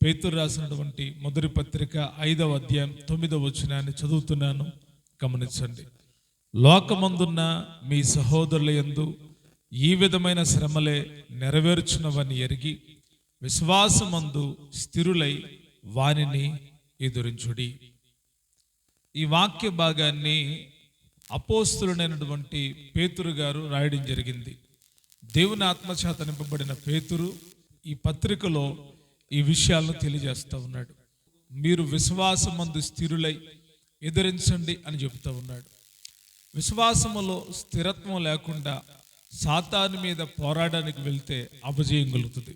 పేతురు రాసినటువంటి మొదటి పత్రిక 5వ అధ్యాయం 9వ వచనాన్ని చదువుతున్నాను, గమనించండి. లోకమందున్న మీ సహోదరుల యందు ఈ విధమైన శ్రమలే నెరవేర్చునవని ఎరిగి విశ్వాసమందు స్థిరులై వానిని ఎదురించుడి. ఈ వాక్య భాగాన్ని అపోస్తులుడైనటువంటి పేతురు గారు రాయడం జరిగింది. దేవుని ఆత్మచేత నింపబడిన పేతురు ఈ పత్రికలో ఈ విషయాలను తెలియజేస్తూ ఉన్నాడు. మీరు విశ్వాసమందు స్థిరులై ఎదిరించండి అని చెబుతూ ఉన్నాడు. విశ్వాసములో స్థిరత్వం లేకుండా సాతాను మీద పోరాడానికి వెళ్తే అపజయం కలుగుతుంది.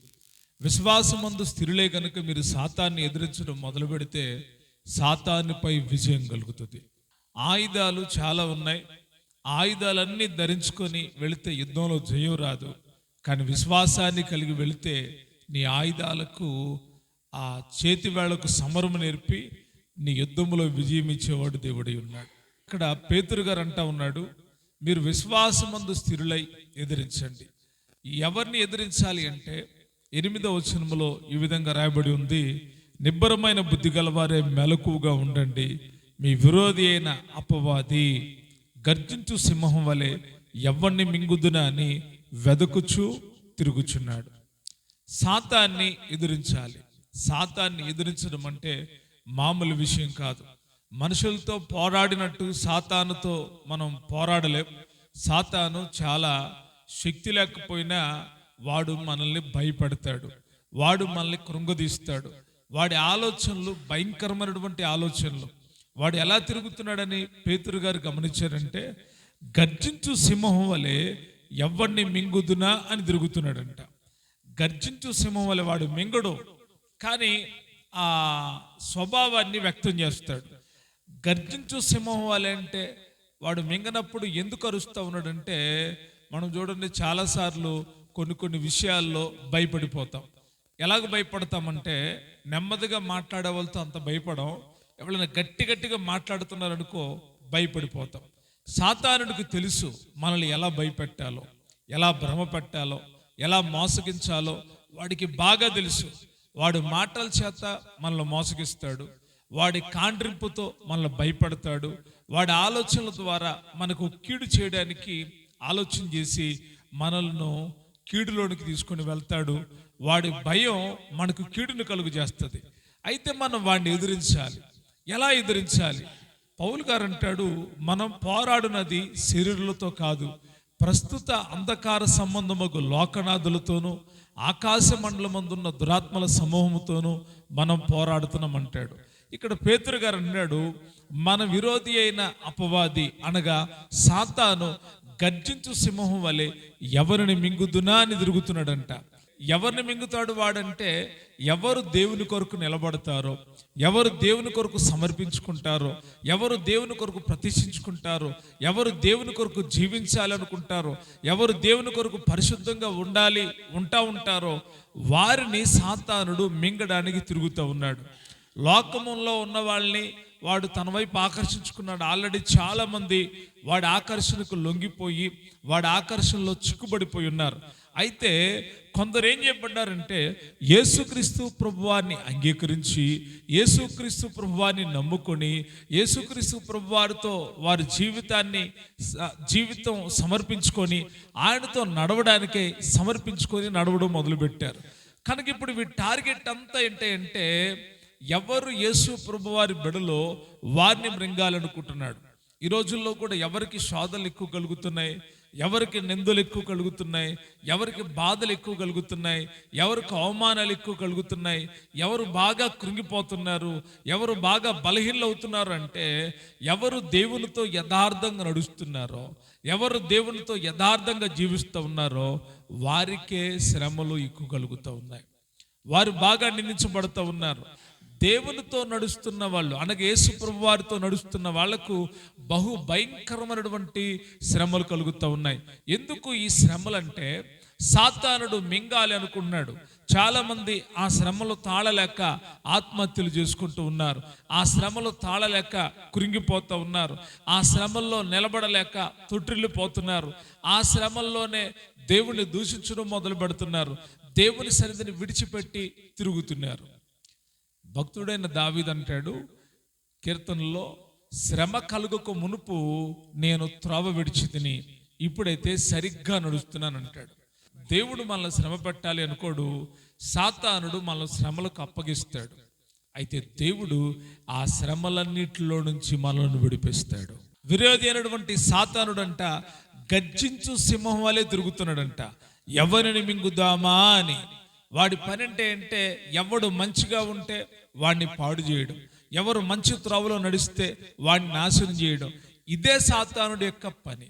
విశ్వాసమందు స్థిరులే కనుక మీరు సాతాన్ని ఎదిరించడం మొదలు పెడితే సాతానుపై విజయం కలుగుతుంది. ఆయుధాలు చాలా ఉన్నాయి. ఆయుధాలన్నీ ధరించుకొని వెళితే యుద్ధంలో జయం రాదు. కానీ విశ్వాసాన్ని కలిగి వెళితే నీ ఆయుధాలకు ఆ చేతి వేళ్లకు సమరము నేర్పి నీ యుద్ధములో విజయం ఇచ్చేవాడు దేవుడై ఉన్నాడు. ఇక్కడ పేతురు గారు అంటా ఉన్నాడు, మీరు విశ్వాసమందు స్థిరులై ఎదిరించండి. ఎవరిని ఎదిరించాలి అంటే 8వ వచనములో ఈ విధంగా రాయబడి ఉంది, నిబ్బరమైన బుద్ధి గలవారే మెలకువగా ఉండండి. మీ విరోధి అయిన అపవాది గర్జించు సింహం వలె ఎవరిని మింగుదునా అని వెదకుచూ తిరుగుచున్నాడు. సాతాన్ని ఎదిరించాలి. సాతాన్ని ఎదిరించడం అంటే మామూలు విషయం కాదు. మనుషులతో పోరాడినట్టు సాతానుతో మనం పోరాడలేం. సాతాను చాలా శక్తి లేకపోయినా వాడు మనల్ని భయపెడతాడు, వాడు మనల్ని కృంగదీస్తాడు. వాడి ఆలోచనలు భయంకరమైనటువంటి ఆలోచనలు. వాడు ఎలా తిరుగుతున్నాడని పేతురు గారు గమనించారంటే, గర్జించు సింహం వలె ఎవరిని మింగుదునా అని తిరుగుతున్నాడంట. గర్జించు సింహం వలె వాడు మింగడు, కానీ ఆ స్వభావాన్ని వ్యక్తం చేస్తాడు. గర్జించు సింహం వలె అంటే వాడు మింగనప్పుడు ఎందుకు అరుస్తూ ఉన్నాడంటే, మనం చూడండి చాలాసార్లు కొన్ని విషయాల్లో భయపడిపోతాం. ఎలాగ భయపడతామంటే, నెమ్మదిగా మాట్లాడే వాళ్ళతో అంత భయపడం, ఎవరైనా గట్టిగా మాట్లాడుతున్నారనుకో భయపడిపోతాం. సాతానుడికి తెలుసు మనల్ని ఎలా భయపెట్టాలో, ఎలా భ్రమ పెట్టాలో, ఎలా మోసగించాలో వాడికి బాగా తెలుసు. వాడు మాటల చేత మనల్ని మోసగిస్తాడు, వాడి కాండ్రింపుతో మనల్ని భయపడతాడు, వాడి ఆలోచనల ద్వారా మనకు కీడు చేయడానికి ఆలోచన చేసి మనల్ని కీడులోనికి తీసుకొని వెళ్తాడు. వాడి భయం మనకు కీడును కలుగు చేస్తుంది. అయితే మనం వాడిని ఎదిరించాలి. ఎలా ఎదిరించాలి? పౌలు గారు అంటాడు, మనం పోరాడునది శరీరులతో కాదు, ప్రస్తుత అంధకార సంబంధముకు లోకనాథులతోనూ ఆకాశ మండలమందున్న దురాత్మల సమూహముతోనూ మనం పోరాడుతున్నామంటాడు. ఇక్కడ పేతురు గారు అన్నాడు, మన విరోధి అయిన అపవాది అనగా సాతాను గర్జించు సింహం వలె ఎవరిని మింగుదునా అని తిరుగుతున్నాడంట. ఎవరిని మింగుతాడు వాడంటే, ఎవరు దేవుని కొరకు నిలబడతారో, ఎవరు దేవుని కొరకు సమర్పించుకుంటారో, ఎవరు దేవుని కొరకు ప్రతిష్ఠించుకుంటారో, ఎవరు దేవుని కొరకు జీవించాలనుకుంటారో, ఎవరు దేవుని కొరకు పరిశుద్ధంగా ఉంటారో వారిని సాతానుడు మింగడానికి తిరుగుతూ ఉన్నాడు. లోకములో ఉన్న వాళ్ళని వాడు తన వైపు ఆకర్షించుకున్నాడు. ఆల్రెడీ చాలా మంది వాడి ఆకర్షణకు లొంగిపోయి వాడి ఆకర్షణలో చిక్కుబడిపోయి ఉన్నారు. అయితే కొందరు ఏం చేయబడ్డారంటే, యేసుక్రీస్తు ప్రభువారిని అంగీకరించి యేసుక్రీస్తు ప్రభువారిని నమ్ముకొని యేసుక్రీస్తు ప్రభువారితో వారి జీవితం సమర్పించుకొని ఆయనతో నడవడానికే సమర్పించుకొని నడవడం మొదలుపెట్టారు. కనుక ఇప్పుడు వీటి టార్గెట్ అంతా ఏంటంటే, ఎవరు యేసు ప్రభువారి బిడలో వారిని మృంగాలనుకుంటున్నాడు. ఈ రోజుల్లో కూడా ఎవరికి శోధనలు ఎక్కువ కలుగుతున్నాయి, ఎవరికి నిందలు ఎక్కువ కలుగుతున్నాయి, ఎవరికి బాధలు ఎక్కువ కలుగుతున్నాయి, ఎవరికి అవమానాలు ఎక్కువ కలుగుతున్నాయి, ఎవరు బాగా కృంగిపోతున్నారు, ఎవరు బాగా బలహీనలు అవుతున్నారు అంటే, ఎవరు దేవునితో యథార్థంగా నడుస్తున్నారో, ఎవరు దేవునితో యథార్థంగా జీవిస్తూ ఉన్నారో వారికే శ్రమలు ఎక్కువ కలుగుతూ ఉన్నాయి. వారు బాగా నిందించబడుతూ ఉన్నారు. దేవునితో నడుస్తున్న వాళ్ళు అనగా యేసు ప్రభు వారితో నడుస్తున్న వాళ్లకు బహు భయంకరమైనటువంటి శ్రమలు కలుగుతూ ఉన్నాయి. ఎందుకు ఈ శ్రమలు అంటే, సాతానుడు మింగాలి అనుకున్నాడు. చాలా మంది ఆ శ్రమలు తాళలేక ఆత్మహత్యలు చేసుకుంటూ ఉన్నారు. ఆ శ్రమలు తాళలేక కృంగిపోతూ ఉన్నారు. ఆ శ్రమల్లో నిలబడలేక తొట్టిల్లిపోతున్నారు. ఆ శ్రమల్లోనే దేవుణ్ణి దూషించడం మొదలు పెడుతున్నారు. దేవుని సన్నిధిని విడిచిపెట్టి తిరుగుతున్నారు. భక్తుడైన దావీదు అంటాడు కీర్తనలో, శ్రమ కలుగక మునుపు నేను త్రోవ విడిచి తిని ఇప్పుడైతే సరిగ్గా నడుస్తున్నాను అంటాడు. దేవుడు మనల్ని శ్రమ పెట్టాలి అనుకోడు, సాతానుడు మనల్ని శ్రమలకు అప్పగిస్తాడు. అయితే దేవుడు ఆ శ్రమలన్నిటిలో నుంచి మనల్ని విడిపిస్తాడు. విరోధి అయినటువంటి సాతానుడంట గర్జించు సింహం వలె తిరుగుతున్నాడంట, ఎవరిని మింగుదామా అని. వాడి పని అంటే ఎవడు మంచిగా ఉంటే వాడిని పాడు చేయడం, ఎవరు మంచి త్రోవలో నడిస్తే వాడిని నాశనం చేయడం, ఇదే సాతానుడి యొక్క పని.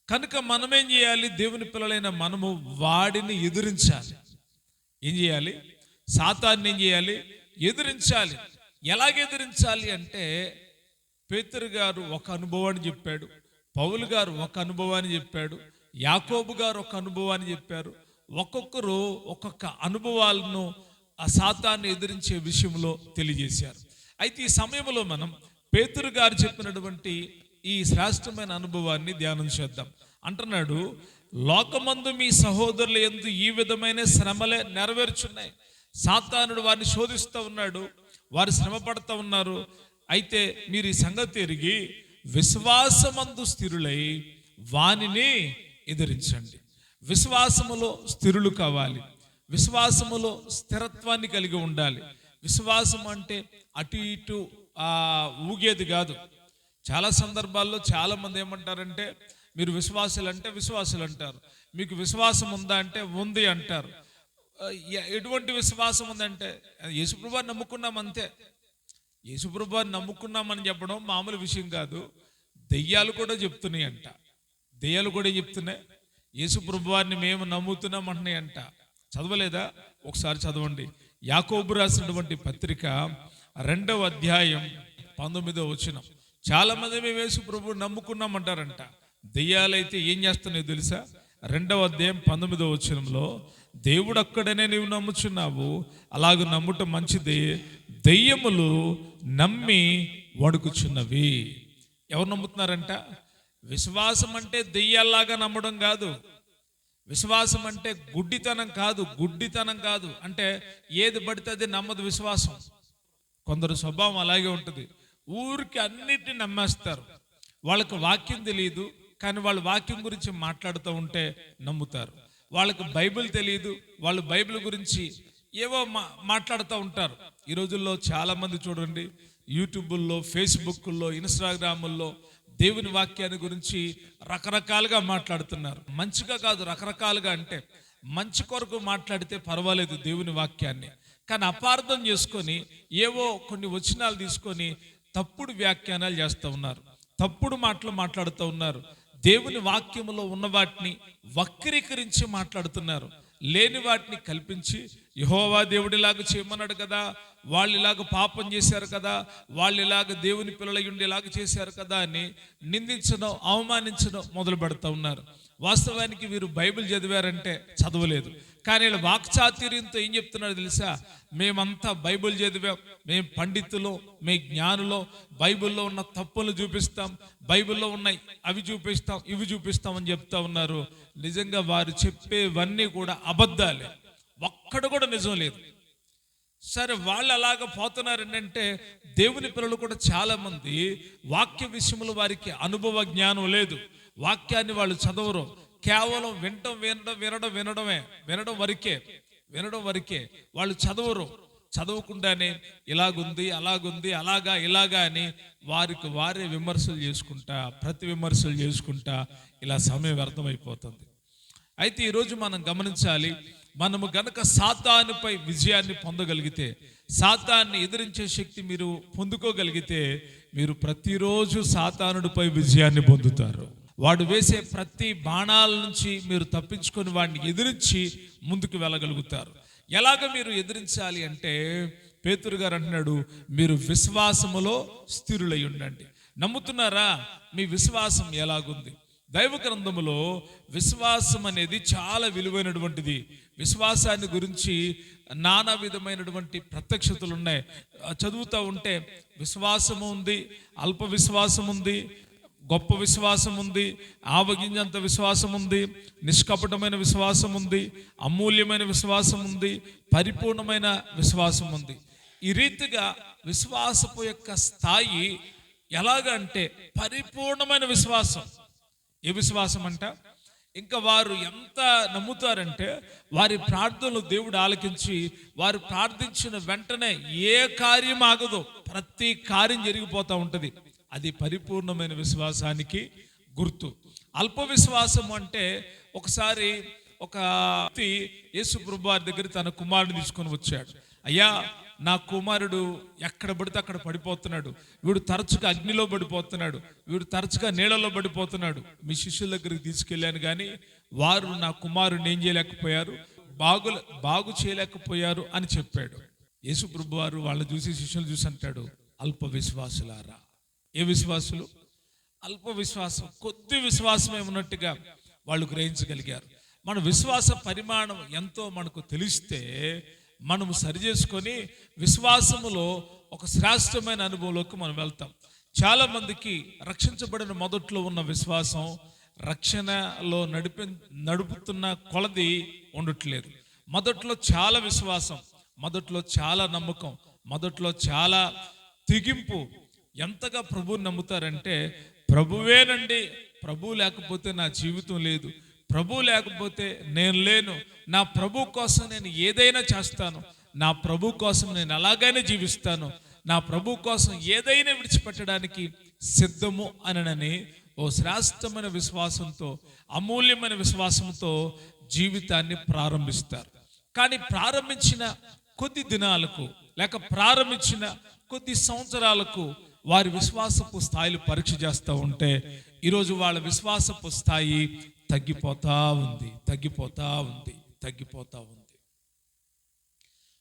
కనుక మనమేం చేయాలి? దేవుని పిల్లలైన మనము వాడిని ఎదిరించాలి. ఏం చేయాలి? సాతాన్ని ఏం చేయాలి? ఎదిరించాలి. ఎలాగ ఎదిరించాలి అంటే, పేతురు గారు ఒక అనుభవాన్ని చెప్పాడు, పౌలు గారు ఒక అనుభవాన్ని చెప్పాడు, యాకోబు గారు ఒక అనుభవాన్ని చెప్పారు. ఒక్కొక్కరు ఒక్కొక్క అనుభవాలను ఆ సాతాన్ని ఎదిరించే విషయంలో తెలియజేశారు. అయితే ఈ సమయంలో మనం పేతురు గారు చెప్పినటువంటి ఈ శ్రేష్టమైన అనుభవాన్ని ధ్యానం చేద్దాం. అంటున్నాడు, లోకమందు మీ సహోదరుల యందు ఈ విధమైన శ్రమలే నెరవేర్చున్నాయి. సాతానుడు వారిని శోధిస్తూ ఉన్నాడు, వారు శ్రమ పడుతూ ఉన్నారు. అయితే మీరు ఈ సంగతి ఎరిగి విశ్వాసమందు స్థిరులై వానిని ఎదిరించండి. విశ్వాసములో స్థిరులు కావాలి, విశ్వాసములో స్థిరత్వాన్ని కలిగి ఉండాలి. విశ్వాసం అంటే అటు ఇటు ఊగేది కాదు. చాలా సందర్భాల్లో చాలా మంది ఏమంటారంటే, మీరు విశ్వాసులు అంటే విశ్వాసులు అంటారు, మీకు విశ్వాసం ఉందా అంటే ఉంది అంటారు. ఎటువంటి విశ్వాసం ఉందంటే యేసుప్రభువుని నమ్ముకున్నాం అంతే. యేసుప్రభువుని నమ్ముకున్నామని చెప్పడం మామూలు విషయం కాదు. దెయ్యాలు కూడా చెప్తున్నాయి అంట, దెయ్యాలు కూడా చెప్తున్నాయి యేసుప్రభువుని మేము నమ్ముతున్నాం అంటున్నాయి అంట. చదవలేదా? ఒకసారి చదవండి. యాకోబు రాసినటువంటి పత్రిక 2వ అధ్యాయం 19వ వచనం. చాలా మంది మేము యేసుప్రభువుని నమ్ముకున్నామంటారంట. దెయ్యాలైతే ఏం చేస్తున్నాయో తెలుసా? 2వ అధ్యాయం 19వ వచనంలో, దేవుడు అక్కడనే నీవు నమ్ముచున్నావు, అలాగ నమ్ముట మంచిదే, దెయ్యములు నమ్మి వణుకుచున్నవి. ఎవరు నమ్ముతున్నారంట? విశ్వాసం అంటే దెయ్యాల్లాగా నమ్మడం కాదు. విశ్వాసం అంటే గుడ్డితనం కాదు. అంటే ఏది పడితే అది నమ్మదు విశ్వాసం. కొందరు స్వభావం అలాగే ఉంటుంది, ఊరికి అన్నిటిని నమ్మేస్తారు. వాళ్ళకు వాక్యం తెలియదు, కానీ వాళ్ళు వాక్యం గురించి మాట్లాడుతూ ఉంటే నమ్ముతారు. వాళ్ళకు బైబిల్ తెలియదు, వాళ్ళు బైబిల్ గురించి ఏవో మాట్లాడుతూ ఉంటారు. ఈ రోజుల్లో చాలామంది చూడండి, యూట్యూబుల్లో, ఫేస్బుక్లో, ఇన్స్టాగ్రాముల్లో దేవుని వాక్యాన్ని గురించి రకరకాలుగా మాట్లాడుతున్నారు. మంచిగా కాదు, రకరకాలుగా. అంటే మంచి కొరకు మాట్లాడితే పర్వాలేదు దేవుని వాక్యాన్ని, కానీ అపార్థం చేసుకొని ఏవో కొన్ని వచనాలు తీసుకొని తప్పుడు వ్యాఖ్యానాలు చేస్తూ ఉన్నారు, తప్పుడు మాటలు మాట్లాడుతూ ఉన్నారు. దేవుని వాక్యములో ఉన్న వాటిని వక్రీకరించి మాట్లాడుతున్నారు, లేని వాటిని కల్పించి యెహోవా దేవుడిలాగా చేయమన్నాడు కదా, వాళ్ళు ఇలాగ పాపం చేశారు కదా, వాళ్ళు ఇలాగ దేవుని పిల్లలై ఉండి ఇలాగ చేశారు కదా అని నిందించడం, అవమానించడం మొదలు పెడతా ఉన్నారు. వాస్తవానికి వీరు బైబిల్ చదివారంటే చదవలేదు, కానీ వీళ్ళ వాక్చాతుర్యంతో ఏం చెప్తున్నారు తెలుసా? మేమంతా బైబిల్ చదివాం, మేము పండితులు, మే జ్ఞానులో, బైబిల్లో ఉన్న తప్పులు చూపిస్తాం, బైబిల్లో ఉన్నాయి అవి చూపిస్తాం, ఇవి చూపిస్తాం అని చెప్తా ఉన్నారు. నిజంగా వారు చెప్పేవన్నీ కూడా అబద్ధాలే, ఒక్కడు కూడా నిజం లేదు. సరే, వాళ్ళు అలాగ పోతున్నారు ఏంటంటే, దేవుని పిల్లలు కూడా చాలా మంది వాక్య విషయంలో వారికి అనుభవ జ్ఞానం లేదు, వాక్యాన్ని వాళ్ళు చదవరు, కేవలం వినడం వరకే వాళ్ళు చదవరు. చదవకుండానే ఇలాగుంది, అలాగుంది, ఇలాగా అని వారికి వారే విమర్శలు చేసుకుంటా, ప్రతి విమర్శలు చేసుకుంటా ఇలా సమయం వ్యర్థమైపోతుంది. అయితే ఈరోజు మనం గమనించాలి, మనము గనక సాతానుపై విజయాన్ని పొందగలిగితే, సాతాన్ని ఎదిరించే శక్తి మీరు పొందుకోగలిగితే, మీరు ప్రతిరోజు సాతానుడిపై విజయాన్ని పొందుతారు. వాడు వేసే ప్రతి బాణాల నుంచి మీరు తప్పించుకొని వాడిని ఎదిరించి ముందుకు వెళ్ళగలుగుతారు. ఎలాగ మీరు ఎదిరించాలి అంటే, పేతురు గారు అంటున్నాడు, మీరు విశ్వాసములో స్థిరులై ఉండండి. నమ్ముతున్నారా? మీ విశ్వాసం ఎలాగుంది? దైవ గ్రంథములో విశ్వాసం అనేది చాలా విలువైనటువంటిది. విశ్వాసాన్ని గురించి నానా విధమైనటువంటి ప్రత్యక్షతలు ఉన్నాయి. చదువుతూ ఉంటే విశ్వాసము ఉంది, అల్ప విశ్వాసం ఉంది, గొప్ప విశ్వాసం ఉంది, ఆవగింజంత విశ్వాసం ఉంది, నిష్కపటమైన విశ్వాసం ఉంది, అమూల్యమైన విశ్వాసం ఉంది, పరిపూర్ణమైన విశ్వాసం ఉంది. ఈ రీతిగా విశ్వాసపు యొక్క స్థాయి ఎలాగంటే పరిపూర్ణమైన విశ్వాసం. ఏ విశ్వాసం అంట? ఇంకా వారు ఎంత నమ్ముతారంటే వారి ప్రార్థనలు దేవుడు ఆలకించి వారు ప్రార్థించిన వెంటనే ఏ కార్యం ఆగదో, ప్రతి కార్యం జరిగిపోతూ ఉంటుంది. అది పరిపూర్ణమైన విశ్వాసానికి గుర్తు. అల్ప విశ్వాసం అంటే, ఒకసారి ఒక వ్యక్తి యేసు ప్రభువు వారి దగ్గర తన కుమారుడిని తీసుకొని వచ్చాడు. అయ్యా, నా కుమారుడు ఎక్కడ పడితే అక్కడ పడిపోతున్నాడు, వీడు తరచుగా అగ్నిలో పడిపోతున్నాడు, వీడు తరచుగా నీళ్ళలో పడిపోతున్నాడు. మీ శిష్యుల దగ్గరికి తీసుకెళ్ళాను కానీ వారు నా కుమారుడిని ఏం చేయలేకపోయారు, బాగు చేయలేకపోయారు అని చెప్పాడు. యేసు ప్రభువు వారు వాళ్ళని చూసి, శిష్యులు చూసి అంటాడు, అల్ప విశ్వాసులారా. ఏ విశ్వాసులు? అల్ప విశ్వాసం, కొద్ది విశ్వాసమే ఉన్నట్టుగా వాళ్ళు గ్రహించగలిగారు. మన విశ్వాస పరిమాణం ఎంతో మనకు తెలిస్తే మనము సరి చేసుకొని విశ్వాసములో ఒక శ్రేష్టమైన అనుభవంలోకి మనం వెళ్తాం. చాలా మందికి రక్షించబడిన మొదట్లో ఉన్న విశ్వాసం రక్షణలో నడుపుతున్న కొలది ఉండట్లేదు. మొదట్లో చాలా విశ్వాసం, మొదట్లో చాలా నమ్మకం, మొదట్లో చాలా తెగింపు. ఎంతగా ప్రభువుని నమ్ముతారంటే, ప్రభువేనండి, ప్రభు లేకపోతే నా జీవితం లేదు, ప్రభు లేకపోతే నేను లేను, నా ప్రభు కోసం నేను ఏదైనా చేస్తాను, నా ప్రభు కోసం నేను అలాగైనా జీవిస్తాను, నా ప్రభు కోసం ఏదైనా విడిచిపెట్టడానికి సిద్ధము అనని ఓ శ్రేష్టమైన విశ్వాసంతో, అమూల్యమైన విశ్వాసంతో జీవితాన్ని ప్రారంభిస్తారు. కానీ ప్రారంభించిన కొద్ది దినాలకు లేక ప్రారంభించిన కొద్ది సంవత్సరాలకు వారి విశ్వాసపు స్థాయిలు పరీక్ష చేస్తూ ఉంటే ఈరోజు వాళ్ళ విశ్వాసపు స్థాయి తగ్గిపోతా ఉంది.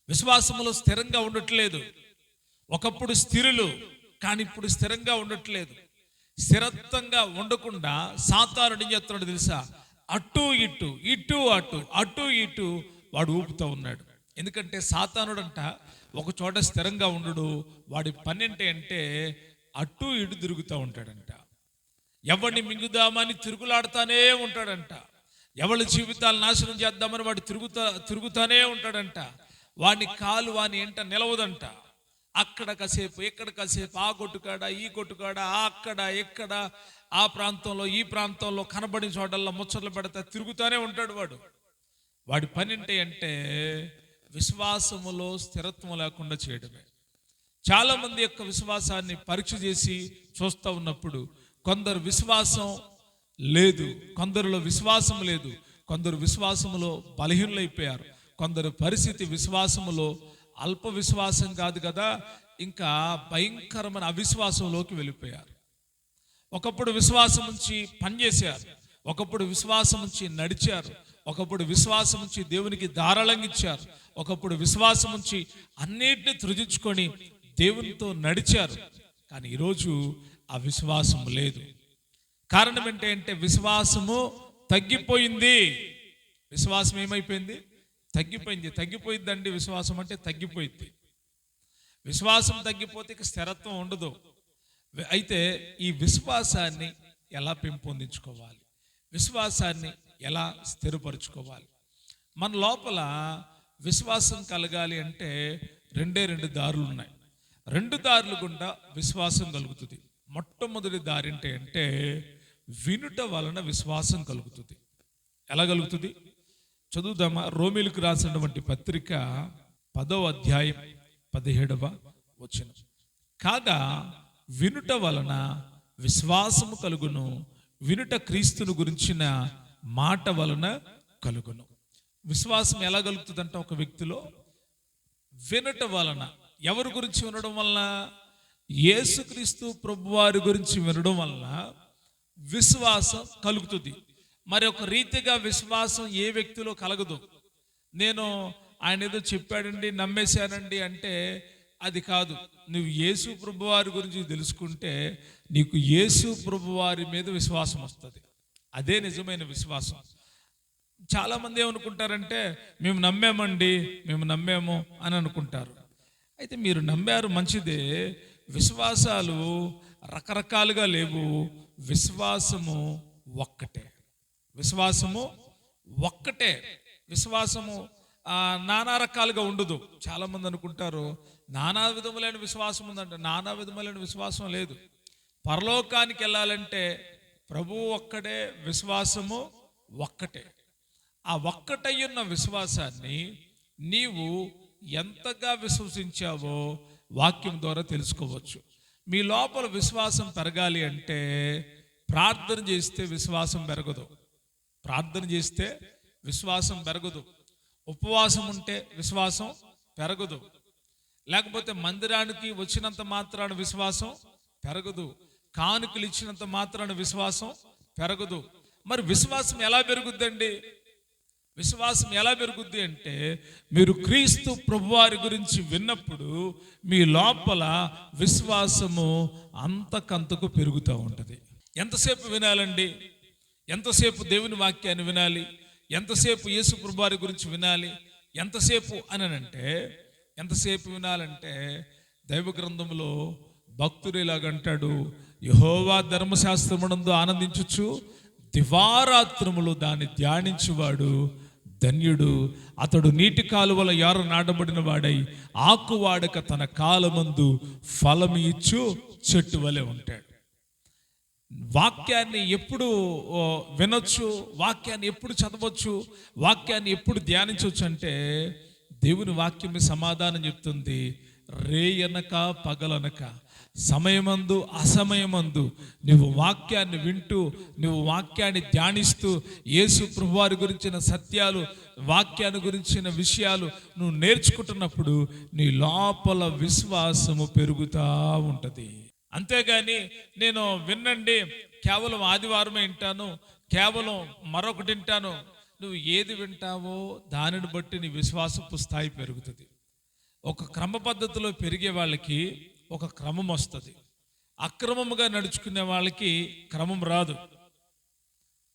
విశ్వాసములో స్థిరంగా ఉండట్లేదు. ఒకప్పుడు స్థిరులు, కానీ ఇప్పుడు స్థిరంగా ఉండట్లేదు. స్థిరత్వంగా ఉండకుండా సాతానుడు ఏం చేస్తున్నాడు తెలుసా? అటు ఇటు అటు ఇటు వాడు ఊపుతూ ఉన్నాడు. ఎందుకంటే సాతానుడంట ఒక చోట స్థిరంగా ఉండడు. వాడి పని అంటే అటు ఇటు తిరుగుతూ ఉంటాడంట. ఎవరిని మింగుదామని తిరుగులాడుతానే ఉంటాడంట. ఎవరి జీవితాలు నాశనం చేద్దామని వాడు తిరుగుతానే ఉంటాడంట. వాని కాలు వాని ఎంట నిలవదంట. అక్కడ కాసేపు, ఇక్కడ కాసేపు, ఆ కొట్టుకాడ, ఈ కొట్టుకాడ, అక్కడ ఎక్కడ, ఆ ప్రాంతంలో ఈ ప్రాంతంలో కనబడిన చోటల్లో ముచ్చట్లు పెడతా తిరుగుతానే ఉంటాడు వాడు. వాడి పని అంటే విశ్వాసములో స్థిరత్వం లేకుండా చేయడమే. చాలా మంది యొక్క విశ్వాసాన్ని పరీక్ష చేసి చూస్తూ ఉన్నప్పుడు కొందరు విశ్వాసం లేదు, కొందరిలో విశ్వాసం లేదు, కొందరు విశ్వాసములో బలహీనులైపోయారు, కొందరు పరిస్థితి విశ్వాసములో అల్ప విశ్వాసం కాదు కదా, ఇంకా భయంకరమైన అవిశ్వాసంలోకి వెళ్ళిపోయారు. ఒకప్పుడు విశ్వాసం నుంచి పనిచేశారు, ఒకప్పుడు విశ్వాసం నుంచి నడిచారు, ఒకప్పుడు విశ్వాసం నుంచి దేవునికి ధారాళంగిచ్చారు, ఒకప్పుడు విశ్వాసం నుంచి అన్నిటిని త్రుజించుకొని దేవునితో నడిచారు. కానీ ఈరోజు ఆ విశ్వాసం లేదు. కారణం ఏంటంటే విశ్వాసము తగ్గిపోయింది. విశ్వాసం ఏమైపోయింది? తగ్గిపోయిందండి. విశ్వాసం అంటే తగ్గిపోయింది. విశ్వాసం తగ్గిపోతే ఇక స్థిరత్వం ఉండదు. అయితే ఈ విశ్వాసాన్ని ఎలా పెంపొందించుకోవాలి, విశ్వాసాన్ని ఎలా స్థిరపరచుకోవాలి? మన లోపల విశ్వాసం కలగాలి అంటే రెండు దారులు ఉన్నాయి. రెండు దారులు గుండా విశ్వాసం కలుగుతుంది. మొట్టమొదటి దారి అంటే వినుట వలన విశ్వాసం కలుగుతుంది. ఎలా కలుగుతుంది? చదువుదామా? రోమీలకు రాసినటువంటి పత్రిక 10వ అధ్యాయం 17వ వచనం. కాగా వినుట వలన విశ్వాసము కలుగును, వినుట క్రీస్తును గురించిన మాట వలన కలుగును. విశ్వాసం ఎలా కలుగుతుందంట ఒక వ్యక్తిలో? వినుట వలన. ఎవరి గురించి వినడం వలన? యేసుక్రీస్తు ప్రభువారి గురించి వినడం వలన విశ్వాసం కలుగుతుంది. మరి ఒక రీతిగా విశ్వాసం ఏ వ్యక్తిలో కలగదు. నేను ఆయన ఏదో చెప్పాడండి నమ్మేశానండి అంటే అది కాదు. నువ్వు యేసు ప్రభువారి గురించి తెలుసుకుంటే నీకు యేసు ప్రభువారి మీద విశ్వాసం వస్తుంది. అదే నిజమైన విశ్వాసం. చాలామంది ఏమనుకుంటారంటే మేము నమ్మాము అని అనుకుంటారు. అయితే మీరు నమ్మారు, మంచిదే. విశ్వాసాలు రకరకాలుగా లేవు. విశ్వాసము ఒక్కటే. విశ్వాసము నానా రకాలుగా ఉండదు. చాలామంది అనుకుంటారు నానా విధములైన విశ్వాసం ఉందంటే, నానా విధములైన విశ్వాసం లేదు. పరలోకానికి వెళ్ళాలంటే ప్రభువు ఒక్కడే, విశ్వాసము ఒక్కటే. ఆ ఒక్కటయ్యున్న విశ్వాసాన్ని నీవు ఎంతగా విశ్వసించావో వాక్యం ద్వారా తెలుసుకోవచ్చు. మీ లోపల విశ్వాసం పెరగాలి అంటే ప్రార్థన చేస్తే విశ్వాసం పెరగదు. ప్రార్థన చేస్తే విశ్వాసం పెరగదు. ఉపవాసం ఉంటే విశ్వాసం పెరగదు. లేకపోతే మందిరానికి వచ్చినంత మాత్రాన విశ్వాసం పెరగదు. కానుకలు ఇచ్చినంత మాత్రాన విశ్వాసం పెరగదు. మరి విశ్వాసం ఎలా పెరుగుద్దండి? విశ్వాసం ఎలా పెరుగుద్ది అంటే, మీరు క్రీస్తు ప్రభువారి గురించి విన్నప్పుడు మీ లోపల విశ్వాసము అంతకంతకు పెరుగుతూ ఉంటుంది. ఎంతసేపు వినాలండి? ఎంతసేపు దేవుని వాక్యాన్ని వినాలి? ఎంతసేపు యేసు ప్రభువారి గురించి వినాలి? ఎంతసేపు అంటే, ఎంతసేపు వినాలంటే, దైవ గ్రంథంలో భక్తుడు ఇలాగంటాడు, యెహోవా ధర్మశాస్త్రమునందు ఆనందించుచు దివారాత్రములు దాన్ని ధ్యానించువాడు ధన్యుడు. అతడు నీటి కాలువల యార నాటబడిన వాడై ఆకువాడక తన కాలమందు ఫలము ఇచ్చు చెట్టు వలె ఉంటాడు. వాక్యాన్ని ఎప్పుడు వినొచ్చు, వాక్యాన్ని ఎప్పుడు చదవచ్చు, వాక్యాన్ని ఎప్పుడు ధ్యానించవచ్చు అంటే, దేవుని వాక్యం సమాధానం చెప్తుంది. రేయనక పగలనక, సమయమందు అసమయమందు నువ్వు వాక్యాన్ని వింటూ, నువ్వు వాక్యాన్ని ధ్యానిస్తూ, యేసు ప్రభువారి గురించిన సత్యాలు, వాక్యాన్ని గురించిన విషయాలు నువ్వు నేర్చుకుంటున్నప్పుడు నీ లోపల విశ్వాసము పెరుగుతూ ఉంటుంది. అంతేగాని నేను వినండి కేవలం ఆదివారమే వింటాను, కేవలం మరొకటి వింటాను, నువ్వు ఏది వింటావో దానిని బట్టి నీ విశ్వాసపు స్థాయి పెరుగుతుంది. ఒక క్రమ పద్ధతిలో పెరిగే వాళ్ళకి ఒక క్రమం వస్తుంది. అక్రమముగా నడుచుకునే వాళ్ళకి క్రమం రాదు.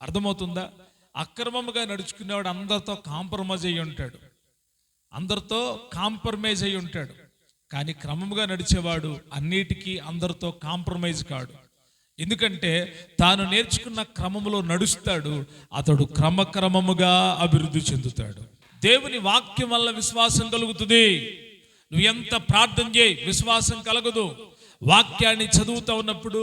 అర్థమవుతుందా? అక్రమముగా నడుచుకునేవాడు అందరితో కాంప్రమైజ్ అయ్యి ఉంటాడు, అందరితో కాంప్రమైజ్ అయ్యి ఉంటాడు. కానీ క్రమముగా నడిచేవాడు అన్నిటికీ అందరితో కాంప్రమైజ్ కాడు. ఎందుకంటే తాను నేర్చుకున్న క్రమములో నడుస్తాడు. అతడు క్రమక్రమముగా అభివృద్ధి చెందుతాడు. దేవుని వాక్యం వల్ల విశ్వాసం కలుగుతుంది. నువ్వు ఎంత ప్రార్థన చేయి, విశ్వాసం కలగదు. వాక్యాన్ని చదువుతూ ఉన్నప్పుడు,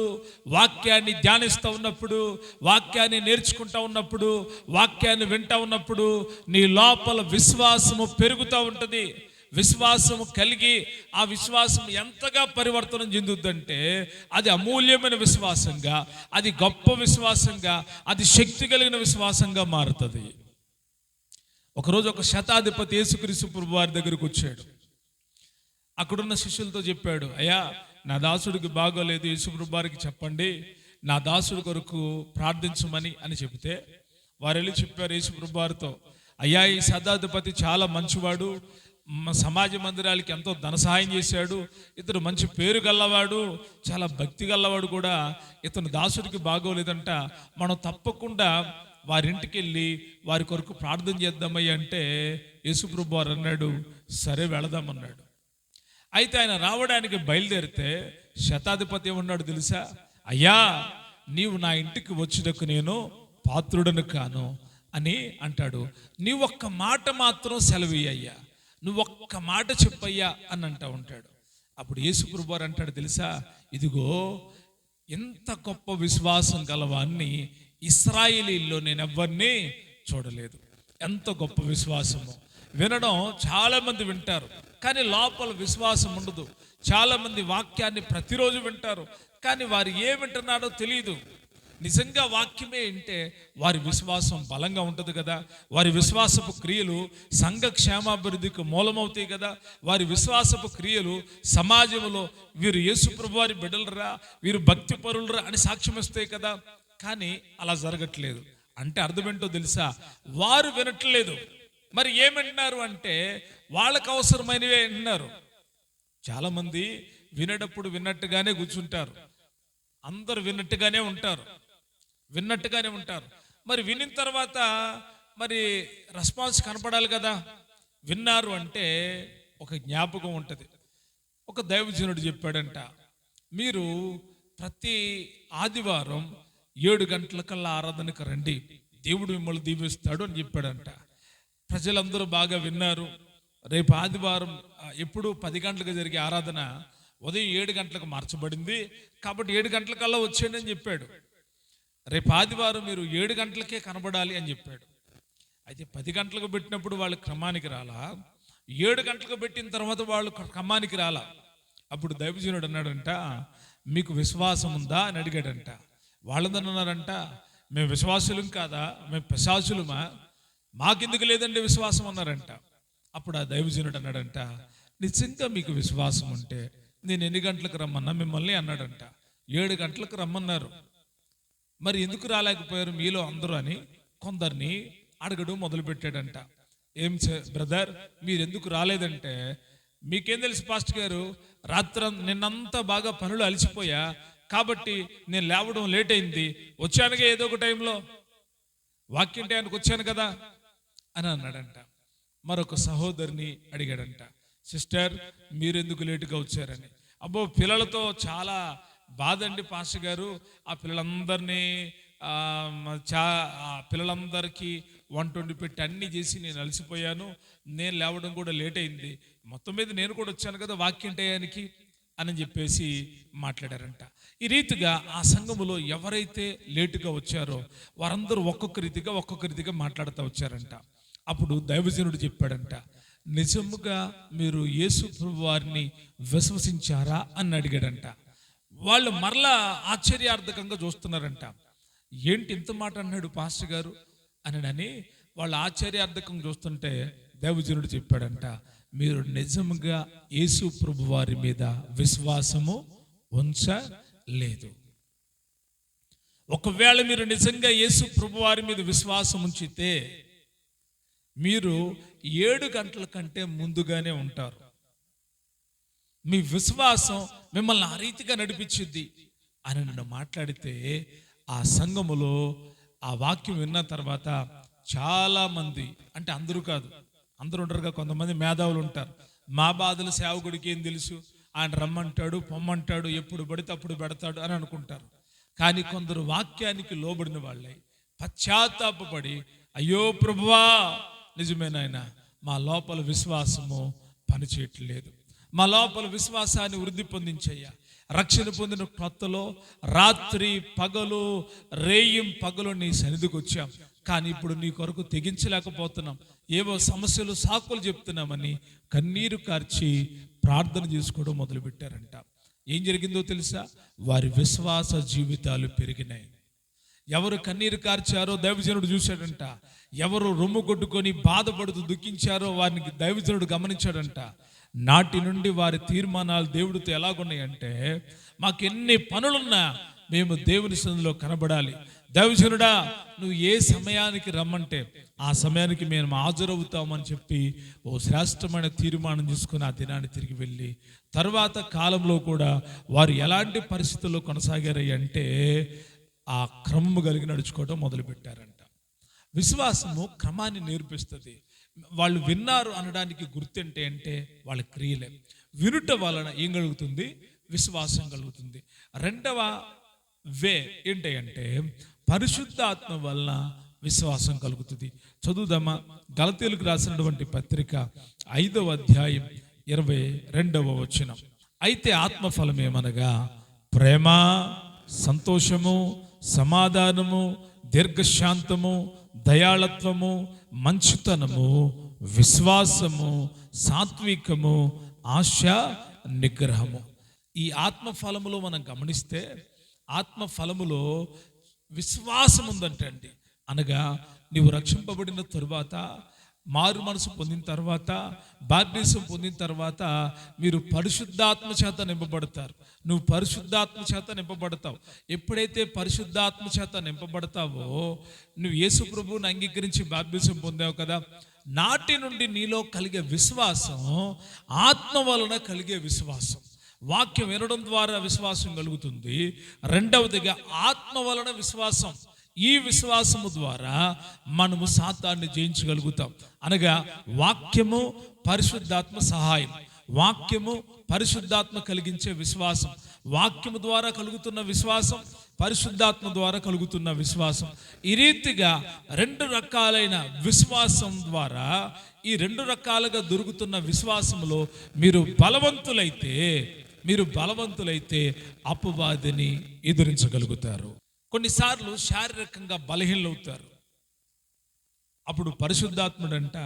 వాక్యాన్ని ధ్యానిస్తూ ఉన్నప్పుడు, వాక్యాన్ని నేర్చుకుంటూ ఉన్నప్పుడు, వాక్యాన్ని వింటూ ఉన్నప్పుడు నీ లోపల విశ్వాసము పెరుగుతూ ఉంటుంది. విశ్వాసము కలిగి ఆ విశ్వాసం ఎంతగా పరివర్తనం చెందుద్దంటే, అది అమూల్యమైన విశ్వాసంగా, అది గొప్ప విశ్వాసంగా, అది శక్తి కలిగిన విశ్వాసంగా మారుతుంది. ఒకరోజు ఒక శతాధిపతి యేసుక్రీస్తు ప్రభువు వారి దగ్గరికి వచ్చాడు. అక్కడున్న శిష్యులతో చెప్పాడు, అయ్యా నా దాసుడికి బాగోలేదు, యేసు ప్రభువు వారికి చెప్పండి, నా దాసుడి కొరకు ప్రార్థించమని అని చెబితే వారు వెళ్ళి చెప్పారు యేసు ప్రభువు వారితో, అయ్యా ఈ శతాధిపతి చాలా మంచివాడు, సమాజ మందిరాలకి ఎంతో ధన సహాయం చేశాడు, ఇతను మంచి పేరు గల్లవాడు, చాలా భక్తి గల్లవాడు కూడా, ఇతను దాసుడికి బాగోలేదంట, మనం తప్పకుండా వారింటికి వెళ్ళి వారి కొరకు ప్రార్థన చేద్దామయ్య అంటే యేసు ప్రభువు వారు అన్నాడు, సరే వెళదామన్నాడు. అయితే ఆయన రావడానికి బయలుదేరితే శతాధిపతి ఏమన్నాడు తెలుసా? అయ్యా నీవు నా ఇంటికి వచ్చుటకు నేను పాత్రుడను కాను అని అంటాడు. నీవు ఒక్క మాట మాత్రం సెలవయ్యా, నువ్వు ఒక్క మాట చెప్పయ్యా అని అంటూ ఉంటాడు. అప్పుడు యేసు ప్రభువు వారు అంటాడు తెలుసా, ఇదిగో ఎంత గొప్ప విశ్వాసం గలవాన్ని ఇశ్రాయేలీల్లో నేను ఎవ్వరిని చూడలేదు. ఎంత గొప్ప విశ్వాసము! వినడం చాలా మంది వింటారు, కానీ లోపల విశ్వాసం ఉండదు. చాలా మంది వాక్యాన్ని ప్రతిరోజు వింటారు, కానీ వారు ఏ వింటున్నారో తెలియదు. నిజంగా వాక్యమే వింటే వారి విశ్వాసం బలంగా ఉంటుంది కదా. వారి విశ్వాసపు క్రియలు సంఘ క్షేమాభివృద్ధికి మూలమవుతాయి కదా. వారి విశ్వాసపు క్రియలు సమాజంలో వీరు యేసు ప్రభువు వారి బిడ్డలరా, వీరు భక్తి పరులరా అని సాక్ష్యం ఇస్తాయి కదా. కానీ అలా జరగట్లేదు. అంటే అర్థం ఏంటో తెలుసా? వారు వినట్లేదు. మరి ఏమంటున్నారు అంటే వాళ్ళకు అవసరమైనవే వింటున్నారు. చాలామంది వినేటప్పుడు విన్నట్టుగానే కూర్చుంటారు, అందరు విన్నట్టుగానే ఉంటారు, విన్నట్టుగానే ఉంటారు. మరి వినిన తర్వాత మరి రెస్పాన్స్ కనపడాలి కదా. విన్నారు అంటే ఒక జ్ఞాపకం ఉంటుంది. ఒక దైవజనుడు చెప్పాడంట, మీరు ప్రతి ఆదివారం 7 గంటలకల్లా ఆరాధనకు రండి, దేవుడు మిమ్మల్ని దీవిస్తాడు అని చెప్పాడంట. ప్రజలందరూ బాగా విన్నారు. రేపు ఆదివారం ఎప్పుడు 10 గంటలకు జరిగే ఆరాధన ఉదయం 7 గంటలకు మార్చబడింది కాబట్టి 7 గంటలకల్లా వచ్చేయండి అని చెప్పాడు. రేపు ఆదివారం మీరు 7 గంటలకే కనబడాలి అని చెప్పాడు. అయితే 10 గంటలకు పెట్టినప్పుడు వాళ్ళు క్రమానికి రాలా, 7 గంటలకు పెట్టిన తర్వాత వాళ్ళు క్రమానికి రాలా. అప్పుడు దైవజనుడు అన్నాడంట, మీకు విశ్వాసం ఉందా అని అడిగాడంట. వాళ్ళందరూ అన్నారంట, మేము విశ్వాసులం కాదా, మేము పిశాచులమా, మాకెందుకు లేదండి విశ్వాసం అన్నారంట. అప్పుడు ఆ దైవజనుడు అన్నాడంట, నిజంగా మీకు విశ్వాసం ఉంటే నేను ఎన్ని గంటలకు రమ్మన్నా మిమ్మల్ని అన్నాడంట. 7 గంటలకు రమ్మన్నారు, మరి ఎందుకు రాలేకపోయారు మీలో అందరూ అని కొందరిని అడగడం మొదలుపెట్టాడంట. ఏం బ్రదర్ మీరు ఎందుకు రాలేదంటే, మీకేం తెలుసు పాస్టర్ గారు, నిన్నంతా బాగా పనులు అలసిపోయా కాబట్టి నేను లేవడం లేట్ అయింది, వచ్చానుగా ఏదో ఒక టైంలో వాక్యం టైంకి వచ్చాను కదా అని అన్నాడంట. మరొక సహోదరిని అడిగాడంట, సిస్టర్ మీరెందుకు లేటుగా వచ్చారని. అబ్బో పిల్లలతో చాలా బాధ అండి పాస్టర్ గారు, ఆ పిల్లలందరికీ వంట వండి పెట్టి అన్నీ చేసి నేను అలసిపోయాను, నేను లేవడం కూడా లేట్ అయింది, మొత్తం మీద నేను కూడా వచ్చాను కదా వాక్యం టయానికి అని చెప్పేసి మాట్లాడారంట. ఈ రీతిగా ఆ సంఘములో ఎవరైతే లేటుగా వచ్చారో వారందరూ ఒక్కొక్క రీతిగా మాట్లాడుతూ వచ్చారంట. అప్పుడు దైవజనుడు చెప్పాడంట, నిజముగా మీరు యేసు ప్రభు వారిని విశ్వసించారా అని అడిగాడంట. వాళ్ళు మరలా ఆశ్చర్యార్థకంగా చూస్తున్నారంట, ఏంటి ఇంత మాట అన్నాడు పాస్టర్ గారు అని వాళ్ళు ఆశ్చర్యార్థకంగా చూస్తుంటే దైవజనుడు చెప్పాడంట, మీరు నిజముగా యేసు ప్రభు వారి మీద విశ్వాసము ఉంచలేదు. ఒకవేళ మీరు నిజంగా యేసు ప్రభు వారి మీద విశ్వాసం ఉంచితే మీరు 7 గంటల కంటే ముందుగానే ఉంటారు. మీ విశ్వాసం మిమ్మల్ని ఆ రీతిగా నడిపించింది అని నన్ను మాట్లాడితే ఆ సంఘములో ఆ వాక్యం విన్న తర్వాత చాలా మంది, అంటే అందరూ కాదు, అందరూ ఉంటారుగా, కొంతమంది మేధావులు ఉంటారు, మా బాధలు సేవకుడికి ఏం తెలుసు, ఆయన రమ్మంటాడు పొమ్మంటాడు ఎప్పుడు పడితే అప్పుడు పెడతాడు అని అనుకుంటారు. కానీ కొందరు వాక్యానికి లోబడిన వాళ్ళే పశ్చాత్తాపపడి, అయ్యో ప్రభువా నిజమేనాయనా మా లోపల విశ్వాసము పనిచేయట్లేదు, మా లోపల విశ్వాసాన్ని వృద్ధి పొందించయ్యా. రక్షణ పొందిన కొత్తలో రాత్రి పగలు రేయం పగలు నీ సన్నిధికి వచ్చాం, కానీ ఇప్పుడు నీ కొరకు తెగించలేకపోతున్నాం, ఏవో సమస్యలు సాకులు చెప్తున్నామని కన్నీరు కార్చి ప్రార్థన చేసుకోవడం మొదలుపెట్టారంట. ఏం జరిగిందో తెలుసా, వారి విశ్వాస జీవితాలు పెరిగినాయి. ఎవరు కన్నీరు కార్చారో దైవజనుడు చూశాడంట, ఎవరు రొమ్ము కొట్టుకొని బాధపడుతూ దుఃఖించారో వారిని దైవజనుడు గమనించాడంట. నాటి నుండి వారి తీర్మానాలు దేవుడితో ఎలాగున్నాయంటే, మాకెన్ని పనులున్నా మేము దేవుని సన్నిధిలో కనబడాలి, దైవజనుడా నువ్వు ఏ సమయానికి రమ్మంటే ఆ సమయానికి మేము హాజరవుతామని చెప్పి ఓ శ్రేష్టమైన తీర్మానం తీసుకుని ఆ దినాన్ని తిరిగి వెళ్ళి తర్వాత కాలంలో కూడా వారు ఎలాంటి పరిస్థితుల్లో కొనసాగారు అంటే ఆ క్రమము కలిగి నడుచుకోవడం మొదలుపెట్టారంట. విశ్వాసము క్రమాన్ని నేర్పిస్తుంది. వాళ్ళు విన్నారు అనడానికి గుర్తేంటి అంటే వాళ్ళ క్రియలే. వినుట వలన ఏం కలుగుతుంది, విశ్వాసం కలుగుతుంది. రెండవ వే ఏంటి అంటే పరిశుద్ధాత్మ వలన విశ్వాసం కలుగుతుంది. చదువుదామా, గలతీయులకు రాసినటువంటి పత్రిక 5వ అధ్యాయం 22వ వచనం. అయితే ఆత్మఫలం ఏమనగా ప్రేమ, సంతోషము, సమాధానము, దీర్ఘశాంతము, దయాళత్వము, మంచితనము, విశ్వాసము, సాత్వికము, ఆశ నిగ్రహము. ఈ ఆత్మఫలములో మనం గమనిస్తే ఆత్మఫలములో విశ్వాసం ఉందంటే అండి, అనగా నీవు రక్షింపబడిన తరువాత, మారు మనసు పొందిన తర్వాత, బాప్టిజం పొందిన తర్వాత మీరు పరిశుద్ధాత్మ చేత నింపబడతారు. నువ్వు పరిశుద్ధాత్మ చేత నింపబడతావు. ఎప్పుడైతే పరిశుద్ధాత్మ చేత నింపబడతావో, నువ్వు యేసు ప్రభువుని అంగీకరించి బాప్టిజం పొందావు కదా, నాటి నుండి నీలో కలిగే విశ్వాసం ఆత్మ వలన కలిగే విశ్వాసం. వాక్యం వినడం ద్వారా విశ్వాసం కలుగుతుంది. రెండవదిగా ఆత్మ వలన విశ్వాసం. ఈ విశ్వాసము ద్వారా మనము సాతాన్ని జయించగలుగుతాం. అనగా వాక్యము, పరిశుద్ధాత్మ సహాయం. వాక్యము పరిశుద్ధాత్మ కలిగించే విశ్వాసం. వాక్యము ద్వారా కలుగుతున్న విశ్వాసం, పరిశుద్ధాత్మ ద్వారా కలుగుతున్న విశ్వాసం. ఈ రీతిగా 2 రకాలైన విశ్వాసం ద్వారా, ఈ 2 రకాలుగా దొరుకుతున్న విశ్వాసంలో మీరు బలవంతులైతే అపవాదిని ఎదిరించగలుగుతారు. కొన్నిసార్లు శారీరకంగా బలహీనవుతారు. అప్పుడు పరిశుద్ధాత్ముడంట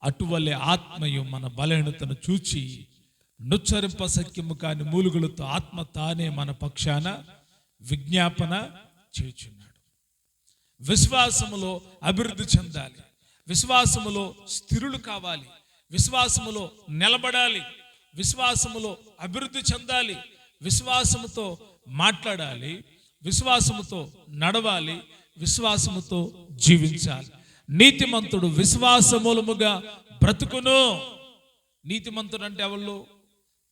అటువలే ఆత్మయు మన బలహీనతను చూచి నుచ్చరింప సఖ్యము కాని మూలుగులతో ఆత్మ తానే మన పక్షాన విజ్ఞాపన చేయుచున్నాడు. విశ్వాసములో అభివృద్ధి చెందాలి, విశ్వాసములో స్థిరులు కావాలి, విశ్వాసములో నిలబడాలి, విశ్వాసములో అభివృద్ధి చెందాలి, విశ్వాసముతో మాట్లాడాలి, విశ్వాసముతో నడవాలి, విశ్వాసముతో జీవించాలి. నీతిమంతుడు విశ్వాస మూలముగా బ్రతుకును. నీతిమంతుడు అంటే ఎవరు?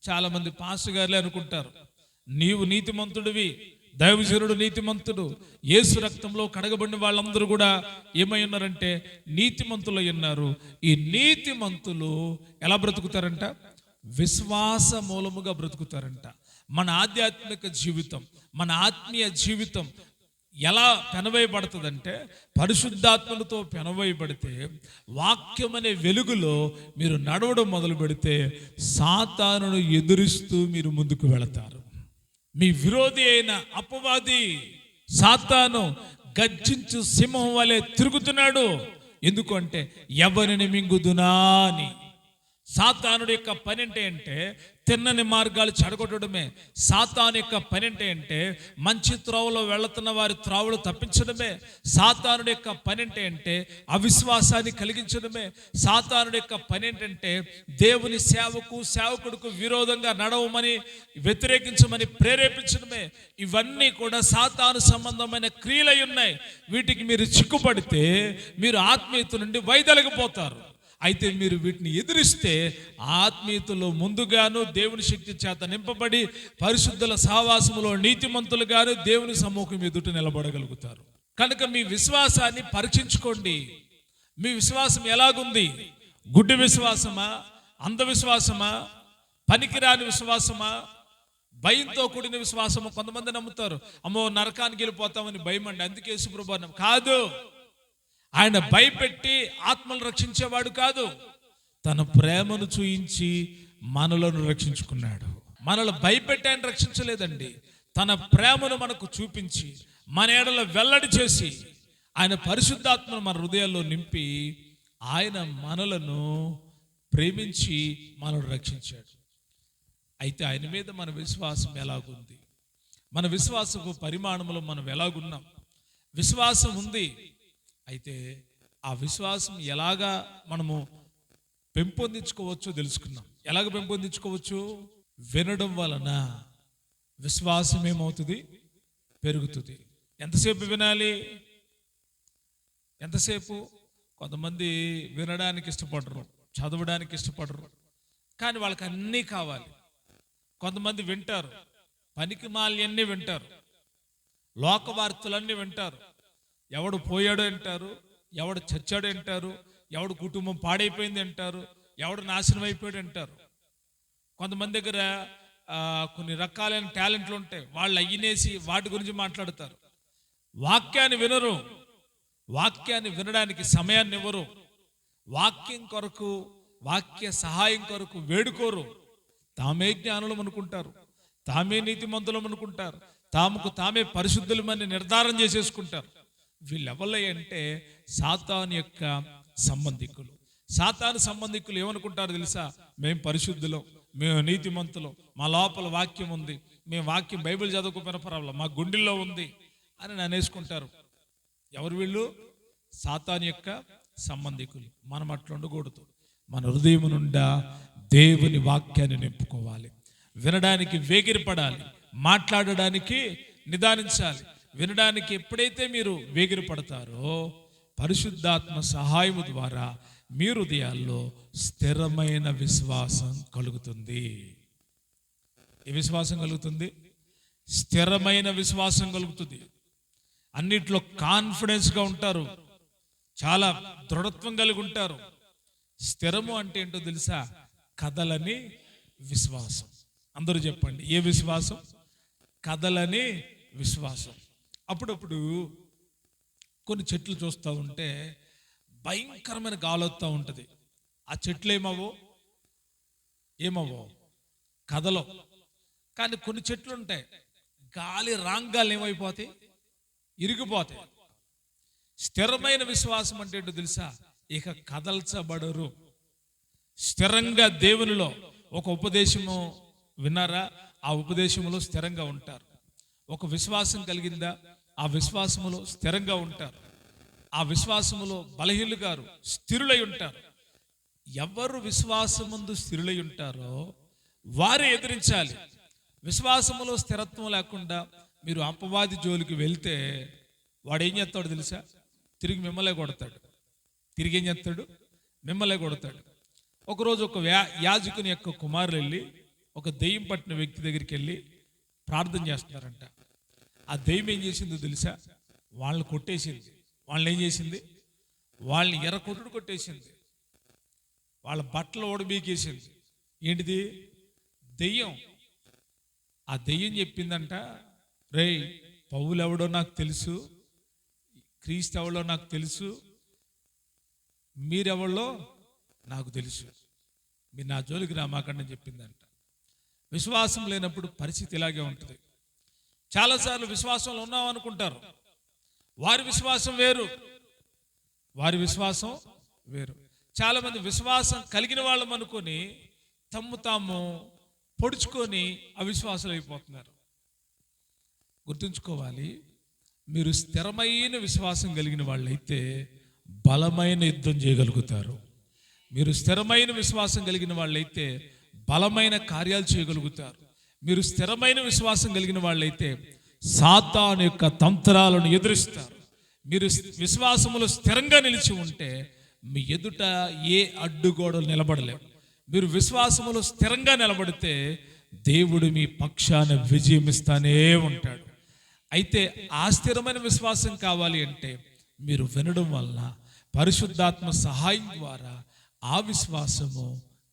చాలా మంది పాస్టర్ గారులే అనుకుంటారు. నీవు నీతిమంతుడివి, దైవజనుడు నీతిమంతుడు, యేసు రక్తంలో కడగబడిన వాళ్ళందరూ కూడా ఏమై ఉన్నారంటే నీతిమంతులై ఉన్నారు. ఈ నీతిమంతులు ఎలా బ్రతుకుతారంట? విశ్వాస మూలముగా బ్రతుకుతారంట. మన ఆధ్యాత్మిక జీవితం, మన ఆత్మీయ జీవితం ఎలా పెనవేయబడుతుందంటే, పరిశుద్ధాత్మలతో పెనవేయబడితే, వాక్యం అనే వెలుగులో మీరు నడవడం మొదలు పెడితే సాతానును ఎదురిస్తూ మీరు ముందుకు వెళతారు. మీ విరోధి అయిన అపవాది సాతాను గర్జించు సింహం వలె తిరుగుతున్నాడు. ఎందుకంటే ఎవరిని మింగుదునా అని. సాతానుడి యొక్క పని అంటే తిన్నని మార్గాలు చెడగొట్టడమే. సాతాను యొక్క పని అంటే మంచి త్రోవలో వెళుతున్న వారి త్రోవలు తప్పించడమే. సాతానుడి యొక్క పని అంటే అవిశ్వాసాన్ని కలిగించడమే. సాతానుడి యొక్క పని ఏంటంటే దేవుని సేవకుడికి విరోధంగా నడవమని, వ్యతిరేకించమని ప్రేరేపించడమే. ఇవన్నీ కూడా సాతాను సంబంధమైన క్రియలై ఉన్నాయి. వీటికి మీరు చిక్కుపడితే మీరు ఆత్మీయత నుండి వైదొలగిపోతారు. అయితే మీరు వీటిని ఎదిరిస్తే ఆత్మీయతలో ముందుగాను దేవుని శక్తి చేత నింపబడి పరిశుద్ధుల సహవాసములో నీతిమంతులుగాను దేవుని సమ్ముఖం ఎదుట నిలబడగలుగుతారు. కనుక మీ విశ్వాసాన్ని పరీక్షించుకోండి. మీ విశ్వాసం ఎలాగుంది? గుడ్డి విశ్వాసమా, అంధవిశ్వాసమా, పనికిరాని విశ్వాసమా, భయంతో కూడిన విశ్వాసమా? కొంతమంది నమ్ముతారు, అమ్మో నరకానికి వెళ్ళిపోతామని భయం అండి, అందుకే యేసుప్రభు కాదు. ఆయన భయపెట్టి ఆత్మలను రక్షించేవాడు కాదు. తన ప్రేమను చూయించి మనలను రక్షించుకున్నాడు. మనల్ని భయపెట్టి ఆయన రక్షించలేదండి. తన ప్రేమను మనకు చూపించి మన ఎడల వెల్లడి చేసి ఆయన పరిశుద్ధాత్మను మన హృదయాల్లో నింపి ఆయన మనలను ప్రేమించి మనల్ని రక్షించాడు. అయితే ఆయన మీద మన విశ్వాసం ఎలాగుంది? మన విశ్వాసపు పరిమాణంలో మనం ఎలాగున్నాం? విశ్వాసం ఉంది, అయితే ఆ విశ్వాసం ఎలాగా మనము పెంపొందించుకోవచ్చో తెలుసుకున్నాం. ఎలాగ పెంపొందించుకోవచ్చు? వినడం వలన విశ్వాసం ఏమవుతుంది? పెరుగుతుంది. ఎంతసేపు వినాలి? ఎంతసేపు? కొంతమంది వినడానికి ఇష్టపడరు, చదవడానికి ఇష్టపడరు, కానీ వాళ్ళకి అన్నీ కావాలి. కొంతమంది వింటారు, పనికి మాల్యన్నీ వింటారు, లోక వార్తలన్నీ వింటారు. ఎవడు పోయాడు అంటారు, ఎవడు చచ్చాడు అంటారు, ఎవడు కుటుంబం పాడైపోయింది అంటారు, ఎవడు నాశనం అయిపోయాడు అంటారు. కొంతమంది దగ్గర కొన్ని రకాలైన టాలెంట్లు ఉంటాయి, వాళ్ళు అయ్యినేసి వాటి గురించి మాట్లాడతారు. వాక్యాన్ని వినరు, వాక్యాన్ని వినడానికి సమయాన్ని ఇవ్వరు, వాక్యం కొరకు, వాక్య సహాయం కొరకు వేడుకోరు. తామే జ్ఞానులం అనుకుంటారు, తామే నీతిమంతులం అనుకుంటారు, తాముకు తామే పరిశుద్ధులమని నిర్ధారణ చేసేసుకుంటారు. వీళ్ళెవలే అంటే సాతాను యొక్క సంబంధికులు. సాతాను సంబంధికులు ఏమనుకుంటారు తెలుసా? మేము పరిశుద్ధులం, మేము నీతిమంతులం, మా లోపల వాక్యం ఉంది, మేము వాక్యం బైబిల్ చదువుకోకపోయినా పర్వాలేదు, మా గుండెల్లో ఉంది అని అనేసుకుంటారు. ఎవరు వీళ్ళు? సాతాను యొక్క సంబంధికులు. మనం అట్లా ఉండకూడదు. మన హృదయం నుండా దేవుని వాక్యాన్ని నింపుకోవాలి. వినడానికి వేగిరపడాలి, మాట్లాడడానికి నిదానించాలి. వినడానికి ఎప్పుడైతే మీరు వేగిరపడతారో పరిశుద్ధాత్మ సహాయము ద్వారా మీ హృదయాల్లో స్థిరమైన విశ్వాసం కలుగుతుంది. ఏ విశ్వాసం కలుగుతుంది? స్థిరమైన విశ్వాసం కలుగుతుంది. అన్నిట్లో కాన్ఫిడెన్స్గా ఉంటారు, చాలా దృఢత్వం కలిగి ఉంటారు. స్థిరము అంటే ఏంటో తెలుసా? కదలని విశ్వాసం. అందరూ చెప్పండి, ఏ విశ్వాసం? కదలని విశ్వాసం. అప్పుడప్పుడు కొన్ని చెట్లు చూస్తూ ఉంటే భయంకరమైన గాలి వస్తూ ఉంటుంది. ఆ చెట్లు ఏమవో కదలో. కానీ కొన్ని చెట్లు ఉంటాయి, గాలి రాంగాలు ఏమైపోతాయి? ఇరిగిపోతాయి. స్థిరమైన విశ్వాసం అంటే ఏంటో తెలుసా? ఇక కదల్చబడరు. స్థిరంగా దేవునిలో ఒక ఉపదేశము విన్నారా? ఆ ఉపదేశములో స్థిరంగా ఉంటారు. ఒక విశ్వాసం కలిగిందా? ఆ విశ్వాసములో స్థిరంగా ఉంటారు. ఆ విశ్వాసములో బలహీనులు గారు స్థిరులై ఉంటారు. ఎవరు విశ్వాసమందు స్థిరులై ఉంటారో వారే ఎదిరించాలి. విశ్వాసములో స్థిరత్వం లేకుండా మీరు అపవాది జోలికి వెళ్తే వాడు ఏం చేస్తాడు తెలుసా? తిరిగి మిమ్మల్నే కొడతాడు. తిరిగి ఏం చేస్తాడు? మిమ్మల్నే కొడతాడు. ఒకరోజు ఒక యాజకుని యొక్క కుమారులు వెళ్ళి ఒక దెయ్యం పట్టిన వ్యక్తి దగ్గరికి వెళ్ళి ప్రార్థన చేస్తున్నారంట. ఆ దెయ్యం ఏం చేసిందో తెలుసా? వాళ్ళని కొట్టేసింది. వాళ్ళని ఏం చేసింది? వాళ్ళని ఎర్ర కొట్టుడు కొట్టేసింది. వాళ్ళ బట్టలు ఓడబీకేసింది. ఏంటిది? దెయ్యం. ఆ దెయ్యం చెప్పిందంట, రేయ్, పౌలు ఎవడో నాకు తెలుసు, క్రీస్తు ఎవడో నాకు తెలుసు, మీరెవళ్ళో నాకు తెలుసు, మీరు నా జోలికి రామాకండి చెప్పిందంట. విశ్వాసం లేనప్పుడు పరిస్థితి ఇలాగే ఉంటుంది. చాలాసార్లు విశ్వాసంలో ఉన్నాం అనుకుంటారు. వారి విశ్వాసం వేరు, వారి విశ్వాసం వేరు. చాలామంది విశ్వాసం కలిగిన వాళ్ళం అనుకొని తమ్ము తాము పొడుచుకొని అవిశ్వాసులు అయిపోతున్నారు. గుర్తుంచుకోవాలి, మీరు స్థిరమైన విశ్వాసం కలిగిన వాళ్ళైతే బలమైన యుద్ధం చేయగలుగుతారు. మీరు స్థిరమైన విశ్వాసం కలిగిన వాళ్ళైతే బలమైన కార్యాలు చేయగలుగుతారు. మీరు స్థిరమైన విశ్వాసం కలిగిన వాళ్ళైతే సాతాను యొక్క తంత్రాలను ఎదురిస్తారు. మీరు విశ్వాసములో స్థిరంగా నిలిచి ఉంటే మీ ఎదుట ఏ అడ్డుగోడలు నిలబడలేవు. మీరు విశ్వాసములో స్థిరంగా నిలబడితే దేవుడు మీ పక్షాన విజయం ఇస్తానే ఉంటాడు. అయితే ఆ స్థిరమైన విశ్వాసం కావాలి అంటే మీరు వినడం వల్ల పరిశుద్ధాత్మ సహాయం ద్వారా ఆ విశ్వాసము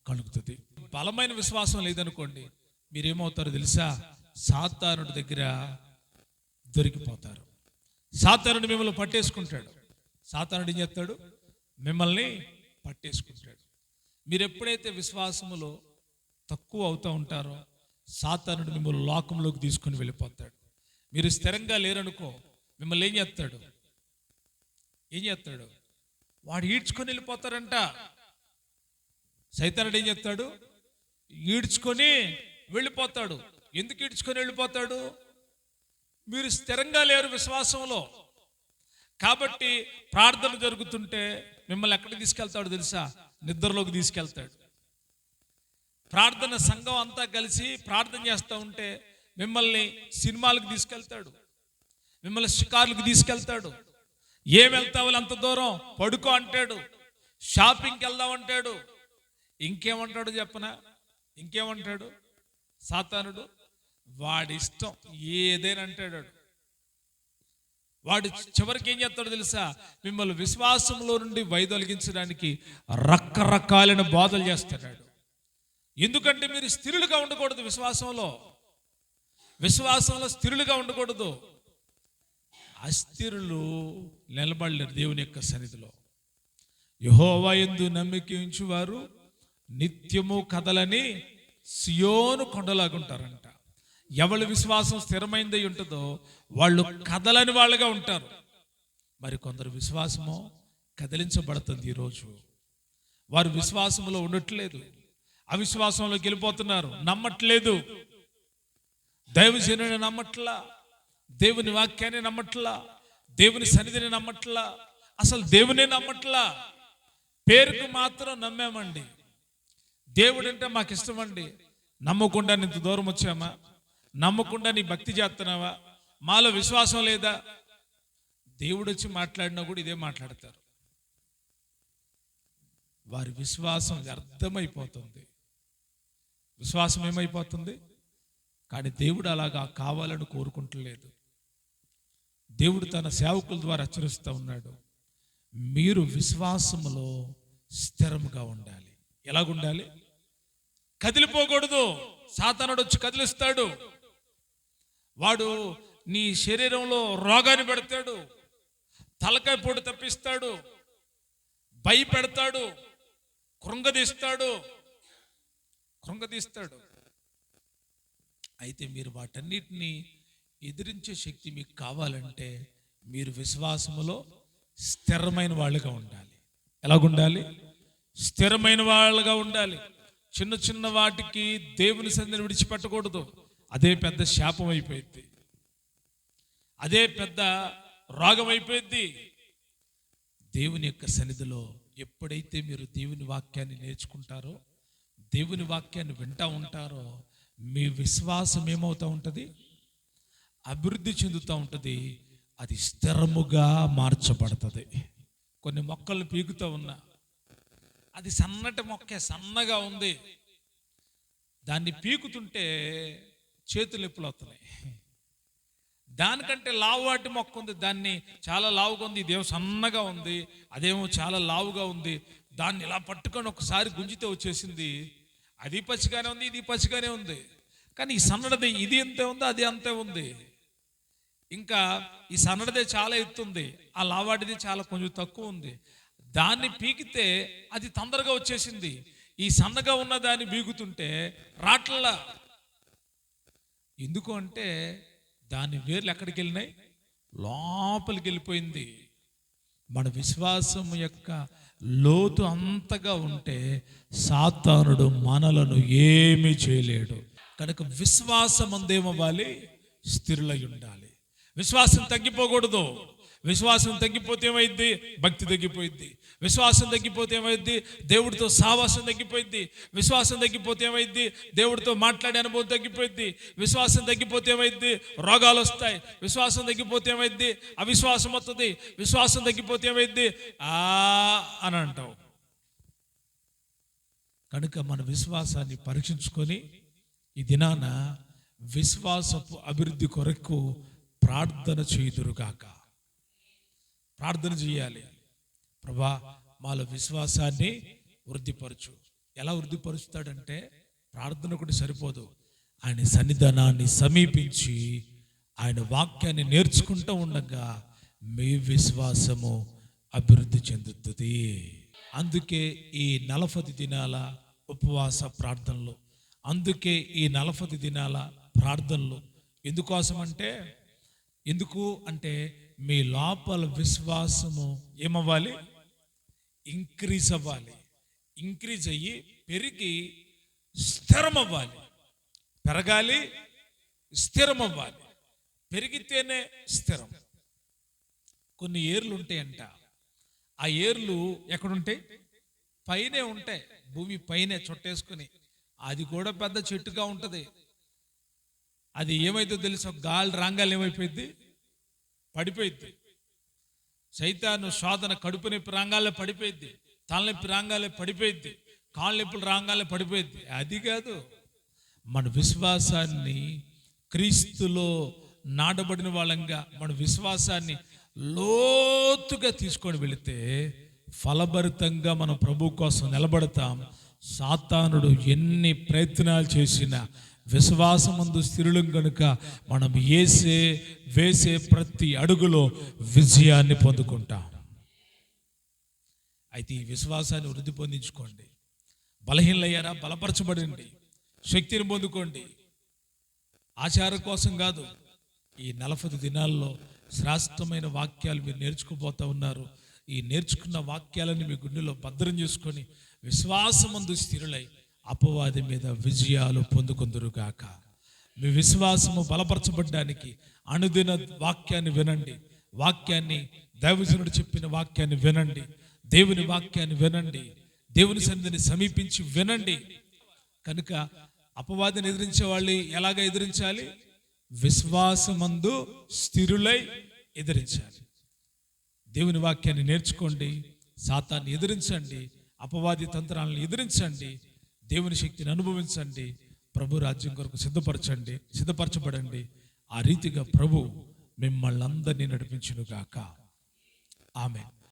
కలుగుతుంది. బలమైన విశ్వాసం లేదనుకోండి, మీరేమవుతారో తెలుసా? సాతానుడి దగ్గర దొరికిపోతారు. సాతానుడు మిమ్మల్ని పట్టేసుకుంటాడు. సాతానుడు ఏం చేస్తాడు? మిమ్మల్ని పట్టేసుకుంటాడు. మీరు ఎప్పుడైతే విశ్వాసములో తక్కువ అవుతూ ఉంటారో సాతానుడు మిమ్మల్ని లోకంలోకి తీసుకుని వెళ్ళిపోతాడు. మీరు స్థిరంగా లేరనుకో, మిమ్మల్ని ఏం చేస్తాడు? వాడు ఈడ్చుకొని వెళ్ళిపోతారంట. సైతానుడు ఏం చేస్తాడు? ఈడ్చుకొని వెళ్ళిపోతాడు. ఎందుకు ఈడ్చుకొని వెళ్ళిపోతాడు? మీరు స్థిరంగా లేరు విశ్వాసంలో. కాబట్టి ప్రార్థన జరుగుతుంటే మిమ్మల్ని ఎక్కడికి తీసుకెళ్తాడు తెలుసా? నిద్రలోకి తీసుకెళ్తాడు. ప్రార్థన సంఘం అంతా కలిసి ప్రార్థన చేస్తూ ఉంటే మిమ్మల్ని సినిమాలకు తీసుకెళ్తాడు, మిమ్మల్ని షికార్లకు తీసుకెళ్తాడు. ఏం వెళ్తావు అంత దూరం? పడుకో అంటాడు. షాపింగ్కి వెళ్దాం అంటాడు. ఇంకేమంటాడు చెప్పనా? ఇంకేమంటాడు సాతానుడు? వాడి ఇష్టం ఏదైనా అంటాడు. వాడు చివరికి ఏం చేస్తాడు తెలుసా? మిమ్మల్ని విశ్వాసంలో నుండి వైదొలిగించడానికి రకరకాలైన బోధలు చేస్తాడు. ఎందుకంటే మీరు స్థిరులుగా ఉండకూడదు. విశ్వాసంలో స్థిరులుగా ఉండకూడదు. అస్థిరులు నిలబడలేరు దేవుని యొక్క సన్నిధిలో. యెహోవా యందు నమ్మిక ఉంచువారు నిత్యము కదలని సియోను కొండలాగుంటారంట. ఎవరి విశ్వాసం స్థిరమైందై ఉంటుందో వాళ్ళు కదలని వాళ్ళగా ఉంటారు. మరి కొందరు విశ్వాసము కదిలించబడుతుంది. ఈరోజు వారు విశ్వాసంలో ఉండట్లేదు, అవిశ్వాసంలోకి వెళ్ళిపోతున్నారు. నమ్మట్లేదు, దైవజనుని నమ్మట్లా, దేవుని వాక్యాన్ని నమ్మట్లా, దేవుని సన్నిధిని నమ్మట్లా, అసలు దేవునే నమ్మట్లా. పేరుకు మాత్రం నమ్మామండి, దేవుడు అంటే మాకు ఇష్టం అండి. నమ్మకుండా ఇంత దూరం వచ్చామా? నమ్మకుండా నీ భక్తి చేస్తున్నావా? మాలో విశ్వాసం లేదా? దేవుడు వచ్చి మాట్లాడినా కూడా ఇదే మాట్లాడతారు. వారి విశ్వాసం అర్థమైపోతుంది. విశ్వాసం ఏమైపోతుంది? కానీ దేవుడు అలాగా కావాలని కోరుకుంటలేదు. దేవుడు తన సేవకుల ద్వారా హెచ్చరిస్తూ ఉన్నాడు, మీరు విశ్వాసములో స్థిరముగా ఉండాలి. ఎలాగుండాలి? కదిలిపోకూడదు. సాతానుడు వచ్చి కదిలిస్తాడు. వాడు నీ శరీరంలో రోగాన్ని పెడతాడు, తలకాయ పోటు తప్పిస్తాడు, భయపెడతాడు, కృంగదీస్తాడు. అయితే మీరు వాటన్నిటినీ ఎదిరించే శక్తి మీకు కావాలంటే మీరు విశ్వాసములో స్థిరమైన వాళ్ళుగా ఉండాలి. ఎలాగుండాలి? స్థిరమైన వాళ్ళుగా ఉండాలి. చిన్న చిన్న వాటికి దేవుని సన్నిధిని విడిచిపెట్టకూడదు. అదే పెద్ద శాపం అయిపోయింది, అదే పెద్ద రోగం అయిపోయింది. దేవుని యొక్క సన్నిధిలో ఎప్పుడైతే మీరు దేవుని వాక్యాన్ని నేర్చుకుంటారో, దేవుని వాక్యాన్ని వింటూ ఉంటారో, మీ విశ్వాసం ఏమవుతూ ఉంటుంది? అభివృద్ధి చెందుతూ ఉంటుంది. అది స్థిరముగా మార్చబడుతుంది. కొన్ని మొక్కలు పీకుతూ ఉన్నా, అది సన్నటి మొక్క, సన్నగా ఉంది, దాన్ని పీకుతుంటే చేతులు ఎప్పులు అవుతున్నాయి. దానికంటే లావువాటి మొక్క ఉంది, దాన్ని చాలా లావుగా ఉంది, ఇదేమో సన్నగా ఉంది, అదేమో చాలా లావుగా ఉంది. దాన్ని ఇలా పట్టుకొని ఒకసారి గుంజితే వచ్చేసింది. అది పచ్చిగానే ఉంది, ఇది పచ్చిగానే ఉంది. కానీ ఈ సన్నడది ఇది అంతే ఉంది, అది అంతే ఉంది. ఇంకా ఈ సన్నడదే చాలా ఎత్తుంది, ఆ లావాటిది చాలా కొంచెం తక్కువ ఉంది. దాన్ని పీకితే అది తొందరగా వచ్చేసింది. ఈ సన్నగా ఉన్న దాన్ని బీగుతుంటే రాట్ల. ఎందుకు అంటే దాని వేర్లు ఎక్కడికి వెళ్ళినాయి? లోపలికి వెళ్ళిపోయింది. మన విశ్వాసం యొక్క లోతు అంతగా ఉంటే సాతానుడు మనలను ఏమీ చేయలేడు. కనుక విశ్వాసం అందేమవ్వాలి? స్థిరులై ఉండాలి. విశ్వాసం తగ్గిపోకూడదు. విశ్వాసం తగ్గిపోతే ఏమైంది? భక్తి తగ్గిపోయింది. విశ్వాసం తగ్గిపోతే ఏమైంది? దేవుడితో సావాసం తగ్గిపోయింది. విశ్వాసం తగ్గిపోతే ఏమైంది? దేవుడితో మాట్లాడే అనుభవం తగ్గిపోయింది. విశ్వాసం తగ్గిపోతే ఏమైంది? రోగాలు వస్తాయి. విశ్వాసం తగ్గిపోతే ఏమైంది? అవిశ్వాసం వస్తుంది. విశ్వాసం తగ్గిపోతే ఏమైంది? అని అంటావు. కనుక మన విశ్వాసాన్ని పరీక్షించుకొని ఈ దినాన విశ్వాసపు అభివృద్ధి కొరకు ప్రార్థన చేయుదురుగాక. ప్రార్థన చేయాలి. ప్రభా, మాలో విశ్వాసాన్ని వృద్ధిపరచు. ఎలా వృద్ధిపరుస్తాడంటే ప్రార్థన ఒకటి సరిపోదు. ఆయన సన్నిధానాన్ని సమీపించి ఆయన వాక్యాన్ని నేర్చుకుంటూ ఉండగా మీ విశ్వాసము అభివృద్ధి చెందుతుంది. అందుకే ఈ 40 దినాల ఉపవాస ప్రార్థనలు, అందుకే ఈ 40 దినాల ప్రార్థనలు ఎందుకు అంటే మీ లోపల విశ్వాసము ఏమవ్వాలి? ఇంక్రీజ్ అవ్వాలి. ఇంక్రీజ్ అయ్యి పెరిగి స్థిరమవ్వాలి. పెరగాలి, స్థిరమవ్వాలి. పెరిగితేనే స్థిరం. కొన్ని ఏర్లు ఉంటాయంట. ఆ ఏర్లు ఎక్కడుంటాయి? పైనే ఉంటాయి, భూమి పైనే చుట్టేసుకుని. అది కూడా పెద్ద చెట్టుగా ఉంటుంది. అది ఏమైతే తెలుసో, గాలి రాంగాలు ఏమైపోయింది? పడిపోయింది. సైతాను శోధన కడుపు నొప్పి రాంగాలే పడిపోయింది, తలనొప్పి రాంగాలే పడిపోయింది, కాళ్ళ నొప్పులు రాంగాలే పడిపోయింది. అది కాదు, మన విశ్వాసాన్ని క్రీస్తులో నాటబడిన వాళ్ళంగా మన విశ్వాసాన్ని లోతుగా తీసుకొని వెళితే ఫలభరితంగా మనం ప్రభు కోసం నిలబడతాం. సాతానుడు ఎన్ని ప్రయత్నాలు చేసినా విశ్వాసమందు స్థిరులం కనుక మనం వేసే ప్రతి అడుగులో విజయాన్ని పొందుకుంటాం. అయితే ఈ విశ్వాసాన్ని వృద్ధి పొందించుకోండి. బలహీనలయ్యారా? బలపరచబడండి, శక్తిని పొందుకోండి. ఆచారం కోసం కాదు. ఈ 40 దినాల్లో శ్రేష్టమైన వాక్యాలు మీరు నేర్చుకుపోతూ ఉన్నారు. ఈ నేర్చుకున్న వాక్యాలను మీ గుండెలో భద్రం చేసుకొని విశ్వాసమందు స్థిరులై అపవాది మీద విజయాలు పొందుకుందురుగాక. మీ విశ్వాసము బలపరచబడ్డానికి అనుదిన వాక్యాన్ని వినండి. వాక్యాన్ని, దైవజనుడు చెప్పిన వాక్యాన్ని వినండి. దేవుని వాక్యాన్ని వినండి. దేవుని సన్నిధిని సమీపించి వినండి. కనుక అపవాదిని ఎదిరించే వాళ్ళు ఎలాగ ఎదిరించాలి? విశ్వాసమందు స్థిరులై ఎదిరించాలి. దేవుని వాక్యాన్ని నేర్చుకోండి. సాతాన్ని ఎదిరించండి. అపవాది తంత్రాలను ఎదిరించండి. దేవుని శక్తిని అనుభవించండి. ప్రభు రాజ్యం కొరకు సిద్ధపరచబడండి. ఆ రీతిగా ప్రభు మిమ్మల్ని అందరినీ నడిపించునుగాక. ఆమేన్.